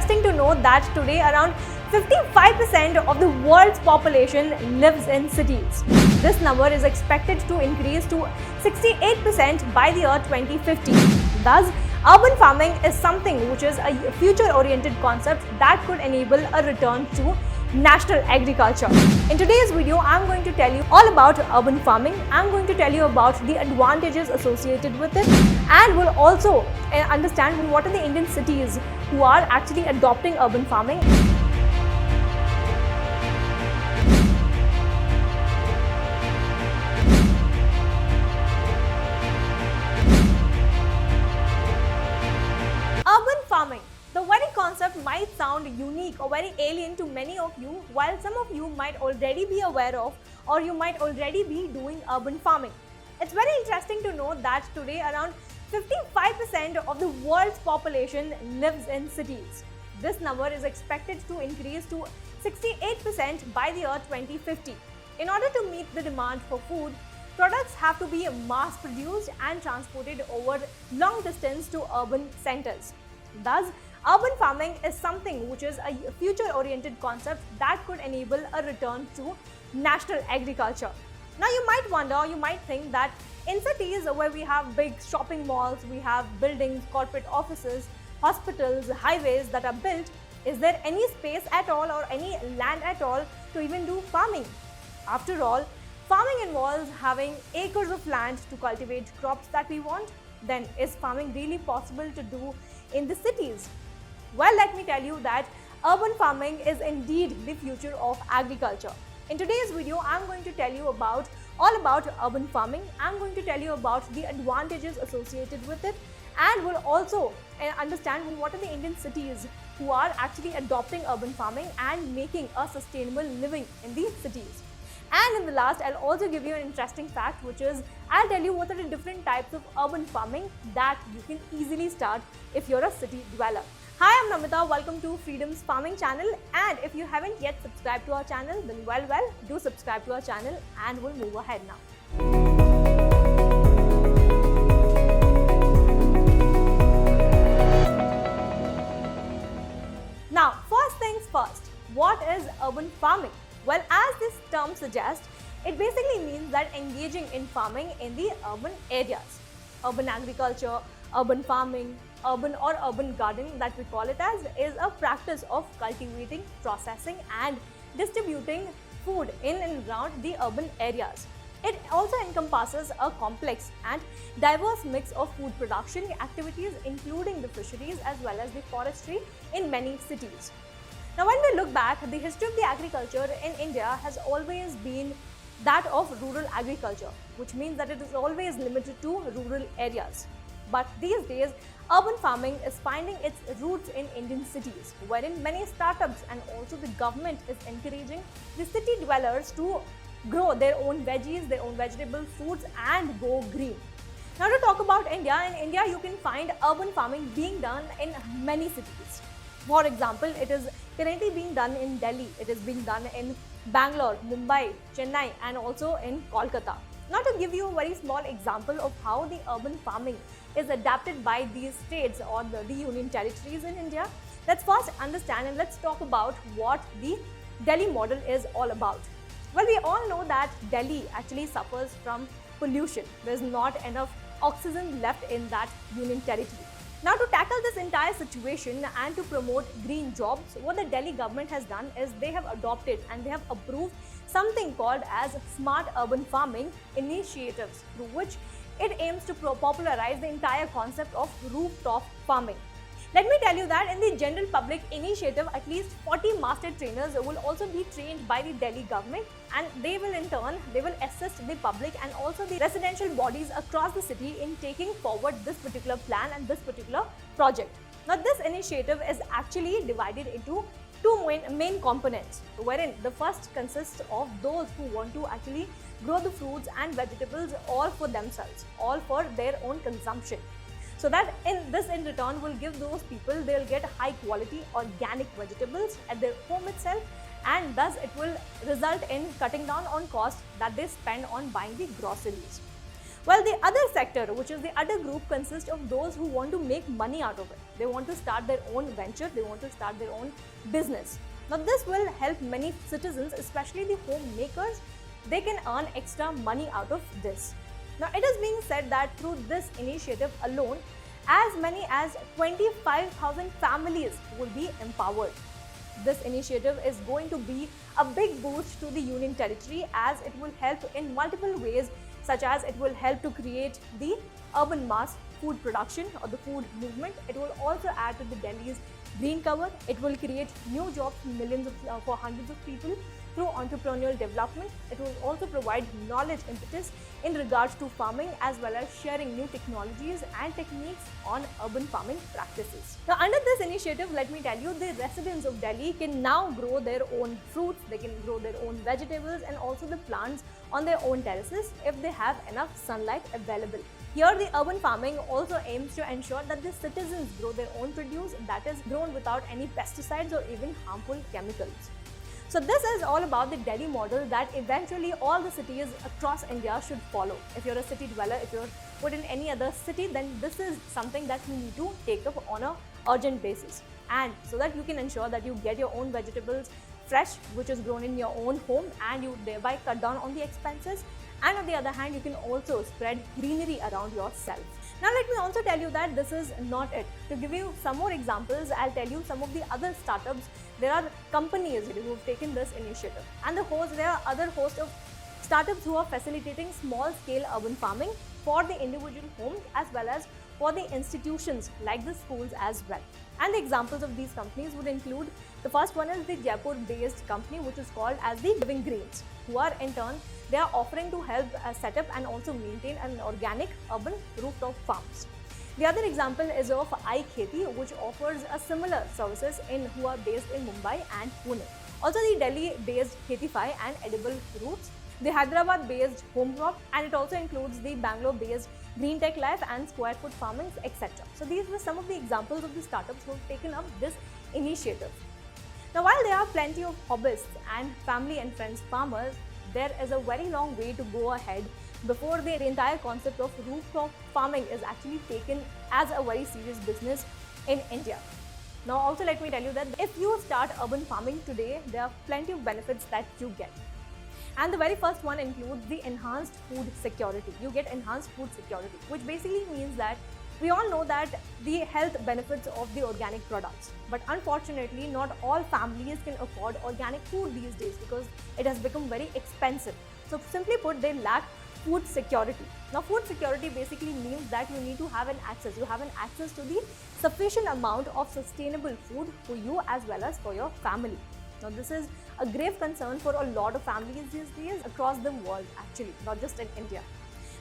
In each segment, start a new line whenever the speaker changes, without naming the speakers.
interesting to know that today around 55% of the world's population lives in cities. This number is expected to increase to 68% by the year 2050. Thus, urban farming is something which is a future-oriented concept that could enable a return to national agriculture. In today's video, I'm going to tell you all about urban farming. I'm going to tell you about the advantages associated with it, and we'll also understand what are the Indian cities who are actually adopting urban farming. Urban farming. The very concept might sound unique or very alien to many of you, while some of you might already be aware of or you might already be doing urban farming. It's very interesting to know that today around 55% of the world's population lives in cities. This number is expected to increase to 68% by the year 2050. In order to meet the demand for food, products have to be mass produced and transported over long distance to urban centers. Thus, urban farming is something which is a future-oriented concept that could enable a return to national agriculture. Now you might wonder, you might think that in cities where we have big shopping malls, we have buildings, corporate offices, hospitals, highways that are built, is there any space at all or any land at all to even do farming? After all, farming involves having acres of land to cultivate crops that we want. Then is farming really possible to do in the cities? Well, let me tell you that urban farming is indeed the future of agriculture. In today's video, I'm going to tell you all about urban farming. I'm going to tell you about the advantages associated with it, and we'll also understand what are the Indian cities who are actually adopting urban farming and making a sustainable living in these cities. And in the last, I'll also give you an interesting fact, which is I'll tell you what are the different types of urban farming that you can easily start if you're a city dweller. Hi, I'm Namita. Welcome to Freedom's Farming channel. And if you haven't yet subscribed to our channel, then well, do subscribe to our channel and we'll move ahead now. Now, first things first, what is urban farming? Well, as this term suggests, it basically means that engaging in farming in the urban areas. Urban agriculture, urban farming, urban or urban gardening that we call it as, is a practice of cultivating, processing and distributing food in and around the urban areas. It also encompasses a complex and diverse mix of food production activities, including the fisheries as well as the forestry in many cities. Now, when we look back, the history of the agriculture in India has always been that of rural agriculture, which means that it is always limited to rural areas. But these days, urban farming is finding its roots in Indian cities, wherein many startups and also the government is encouraging the city dwellers to grow their own veggies, their own vegetable fruits and go green. Now, to talk about India, in India you can find urban farming being done in many cities. For example, it is currently being done in Delhi, it is being done in Bangalore, Mumbai, Chennai and also in Kolkata. Now, to give you a very small example of how the urban farming is adapted by these states or the union territories in India, let's first understand and let's talk about what the Delhi model is all about. Well, we all know that Delhi actually suffers from pollution. There's not enough oxygen left in that union territory. Now, to tackle this entire situation and to promote green jobs, what the Delhi government has done is they have adopted and they have approved something called as smart urban farming initiatives, through which it aims to popularize the entire concept of rooftop farming. Let me tell you that in the general public initiative, at least 40 master trainers will also be trained by the Delhi government, and they will in turn, they will assist the public and also the residential bodies across the city in taking forward this particular plan and this particular project. Now, this initiative is actually divided into two main components, wherein the first consists of those who want to actually grow the fruits and vegetables all for themselves, all for their own consumption. So that in return will give those people, they'll get high quality organic vegetables at their home itself, and thus it will result in cutting down on costs that they spend on buying the groceries. Well, the other sector, which is the other group, consists of those who want to make money out of it. They want to start their own venture, they want to start their own business. Now, this will help many citizens, especially the homemakers. They can earn extra money out of this. Now, it is being said that through this initiative alone, as many as 25,000 families will be empowered. This initiative is going to be a big boost to the Union Territory, as it will help in multiple ways, such as it will help to create the urban mass food production or the food movement. It will also add to the Delhi's green cover. It will create new jobs for hundreds of people through entrepreneurial development. It will also provide knowledge impetus in regards to farming, as well as sharing new technologies and techniques on urban farming practices. Now, under this initiative, let me tell you, the residents of Delhi can now grow their own fruits, they can grow their own vegetables and also the plants on their own terraces if they have enough sunlight available. Here, the urban farming also aims to ensure that the citizens grow their own produce that is grown without any pesticides or even harmful chemicals. So this is all about the Delhi model that eventually all the cities across India should follow. If you're a city dweller, if you're put in any other city, then this is something that you need to take up on an urgent basis. And so that you can ensure that you get your own vegetables fresh, which is grown in your own home, and you thereby cut down on the expenses. And on the other hand, you can also spread greenery around yourself. Now, let me also tell you that this is not it. To give you some more examples, I'll tell you some of the other startups. There are companies who have taken this initiative, and there are other host of startups who are facilitating small-scale urban farming for the individual homes as well as for the institutions like the schools as well. And the examples of these companies would include, the first one is the Jaipur-based company, which is called as the Living Greens, who are in turn, they are offering to help set up and also maintain an organic urban rooftop farms. The other example is of iKheti, which offers a similar services who are based in Mumbai and Pune. Also the Delhi-based Khetify and Edible Roots, the Hyderabad-based Home Crop, and it also includes the Bangalore-based Green Tech Life and Square Foot Farming, etc. So these were some of the examples of the startups who have taken up this initiative. Now, while there are plenty of hobbyists and family and friends farmers, there is a very long way to go ahead before the entire concept of rooftop farming is actually taken as a very serious business in India. Now, also let me tell you that if you start urban farming today, there are plenty of benefits that you get. And the very first one includes the enhanced food security. You get enhanced food security, which basically means that we all know that the health benefits of the organic products. But unfortunately, not all families can afford organic food these days because it has become very expensive. So simply put, they lack food security. Now, food security basically means that you need to have an access. You have an access to the sufficient amount of sustainable food for you as well as for your family. Now, this is a grave concern for a lot of families these days across the world, actually, not just in India.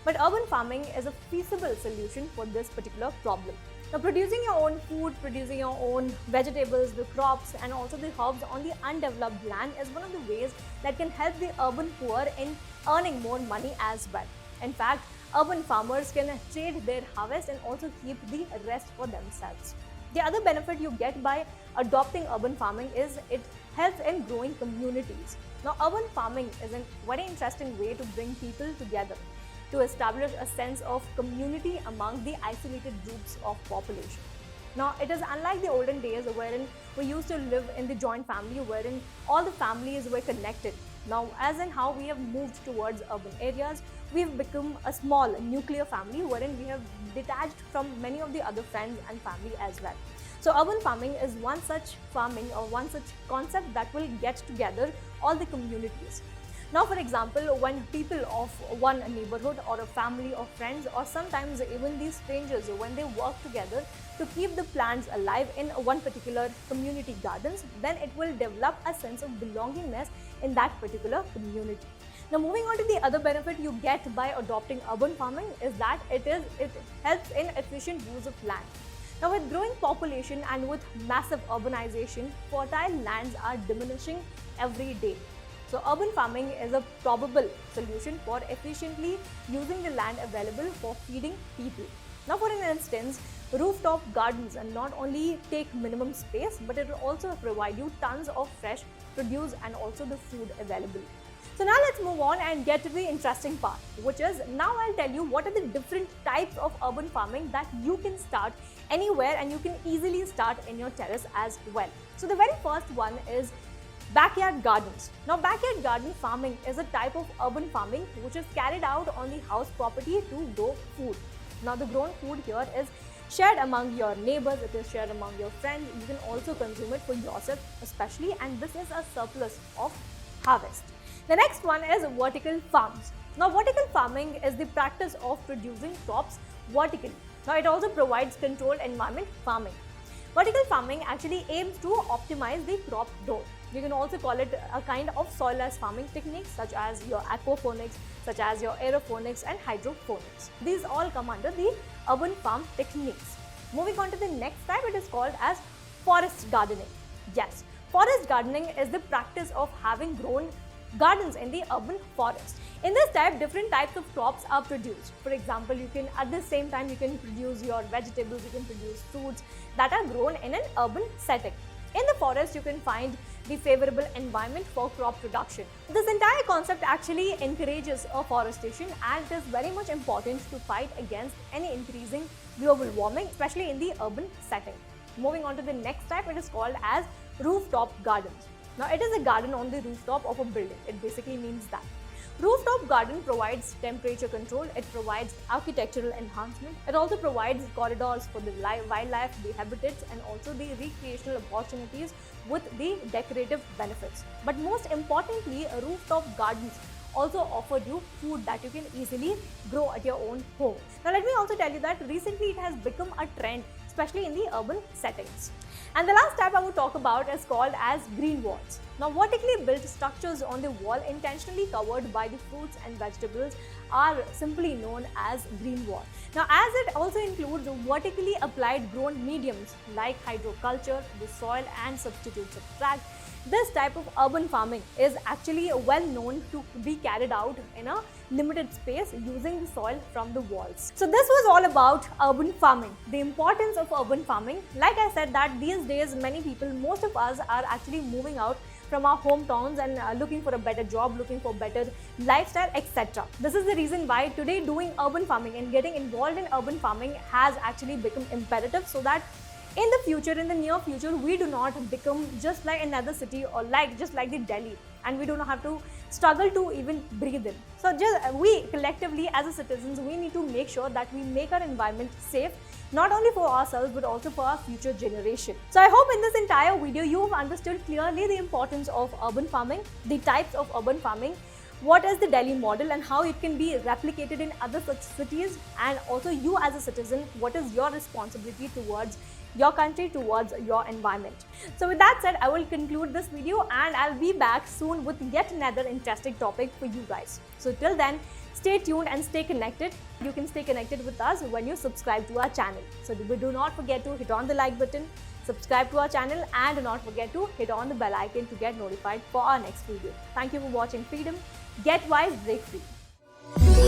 But urban farming is a feasible solution for this particular problem. Now, producing your own food, producing your own vegetables, the crops, and also the herbs on the undeveloped land is one of the ways that can help the urban poor in earning more money as well. In fact, urban farmers can trade their harvest and also keep the rest for themselves. The other benefit you get by adopting urban farming is it helps in growing communities. Now, urban farming is a very interesting way to bring people together, to establish a sense of community among the isolated groups of population. Now, it is unlike the olden days wherein we used to live in the joint family, wherein all the families were connected. Now, as in how we have moved towards urban areas, we've become a small nuclear family wherein we have detached from many of the other friends and family as well. So, urban farming is one such farming or one such concept that will get together all the communities. Now, for example, when people of one neighborhood or a family of friends or sometimes even these strangers, when they work together to keep the plants alive in one particular community gardens, then it will develop a sense of belongingness in that particular community. Now, moving on to the other benefit you get by adopting urban farming is that it helps in efficient use of land. Now, with growing population and with massive urbanization, fertile lands are diminishing every day. So, urban farming is a probable solution for efficiently using the land available for feeding people. Now, for an instance, rooftop gardens not only take minimum space, but it will also provide you tons of fresh produce and also the food available. So now let's move on and get to the interesting part, which is now I'll tell you what are the different types of urban farming that you can start anywhere and you can easily start in your terrace as well. So the very first one is backyard gardens. Now backyard garden farming is a type of urban farming which is carried out on the house property to grow food. Now the grown food here is shared among your neighbors, it is shared among your friends, you can also consume it for yourself especially, and this is a surplus of harvest. The next one is vertical farms. Now vertical farming is the practice of producing crops vertically. Now it also provides controlled environment farming. Vertical farming actually aims to optimize the crop growth. You can also call it a kind of soilless farming techniques such as your aquaponics, such as your aeroponics and hydroponics. These all come under the urban farm techniques. Moving on to the next type, it is called as forest gardening. Yes, forest gardening is the practice of having grown gardens in the urban forest. In this type, different types of crops are produced. For example, you can at the same time you can produce your vegetables, you can produce fruits that are grown in an urban setting. In the forest, you can find the favorable environment for crop production. This entire concept actually encourages afforestation, and it is very much important to fight against any increasing global warming, especially in the urban setting. Moving on to the next type, it is called as rooftop gardens. Now it is a garden on the rooftop of a building. It basically means that. Rooftop garden provides temperature control, it provides architectural enhancement, it also provides corridors for the wildlife, the habitats and also the recreational opportunities with the decorative benefits. But most importantly, rooftop gardens also offer you food that you can easily grow at your own home. Now let me also tell you that recently it has become a trend, especially in the urban settings. And the last type I would talk about is called as green walls. Now vertically built structures on the wall intentionally covered by the fruits and vegetables are simply known as green wall. Now as it also includes vertically applied grown mediums like hydroculture, the soil and substitute subtract. This type of urban farming is actually well known to be carried out in a limited space using the soil from the walls. So this was all about urban farming, the importance of urban farming. Like I said that these days many people, most of us are actually moving out from our hometowns and looking for a better job, looking for better lifestyle, etc. This is the reason why today doing urban farming and getting involved in urban farming has actually become imperative, so that in the future, in the near future, we do not become just like another city or just like the Delhi, and we do not have to struggle to even breathe in. So we collectively as a citizens, we need to make sure that we make our environment safe, not only for ourselves but also for our future generation. So I hope in this entire video you have understood clearly the importance of urban farming, the types of urban farming, what is the Delhi model and how it can be replicated in other such cities, and also you as a citizen, what is your responsibility towards your country, towards your environment. So with that said, I will conclude this video and I'll be back soon with yet another interesting topic for you guys. So till then, stay tuned and stay connected. You can stay connected with us when you subscribe to our channel. So do not forget to hit on the like button, subscribe to our channel, and do not forget to hit on the bell icon to get notified for our next video. Thank you for watching Freedom. Get wise, break free.